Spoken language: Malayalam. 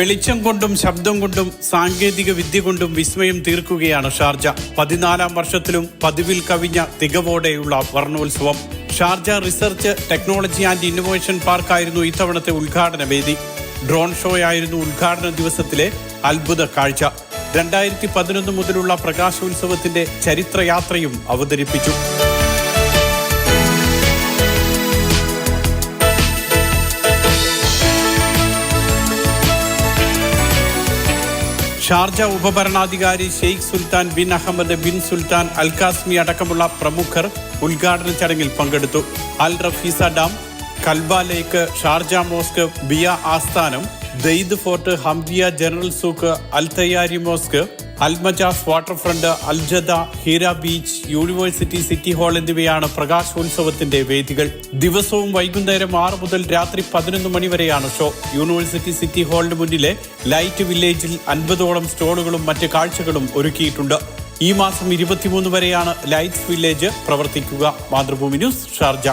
വെളിച്ചം കൊണ്ടും ശബ്ദം കൊണ്ടും സാങ്കേതിക വിദ്യ കൊണ്ടും വിസ്മയം തീർക്കുകയാണ് ഷാർജ. 14-ാം വർഷത്തിലും പതിവിൽ കവിഞ്ഞ തികവോടെയുള്ള വർണ്ണോത്സവം. Sharjah research, technology and innovation പാർക്കായിരുന്നു ഇത്തവണത്തെ ഉദ്ഘാടന വേദി. ഡ്രോൺ ഷോയായിരുന്നു ഉദ്ഘാടന ദിവസത്തിലെ അത്ഭുത കാഴ്ച. 2011 മുതലുള്ള പ്രകാശോത്സവത്തിന്റെ ചരിത്രയാത്രയും അവതരിപ്പിച്ചു. ഷാർജ ഉപഭരണാധികാരി Sheikh Sultan bin Ahmed bin Sultan Al Qasimi അടക്കമുള്ള പ്രമുഖർ ഉദ്ഘാടന ചടങ്ങിൽ പങ്കെടുത്തു. Al Rafisah dam, Kalba lake, Sharjah mosque, Bee'ah ആസ്ഥാനം, Dhaid fort, Hamdiya general souk, Al Tayari mosque, Al Majaz waterfront, Aljada, Heera beach, university city hall എന്നിവയാണ് പ്രകാശോത്സവത്തിന്റെ വേദികൾ. ദിവസവും വൈകുന്നേരം 6 മുതൽ രാത്രി 11 മണി വരെയാണ് ഷോ. യൂണിവേഴ്സിറ്റി സിറ്റി ഹാളിന് മുന്നിലെ ലൈറ്റ് വില്ലേജിൽ 50ഓളം സ്റ്റോളുകളും മറ്റ് കാഴ്ചകളും ഒരുക്കിയിട്ടുണ്ട്. ഈ മാസം 23 വരെയാണ് ലൈറ്റ്സ് വില്ലേജ് പ്രവർത്തിക്കുക. Mathrubhumi news, Sharjah.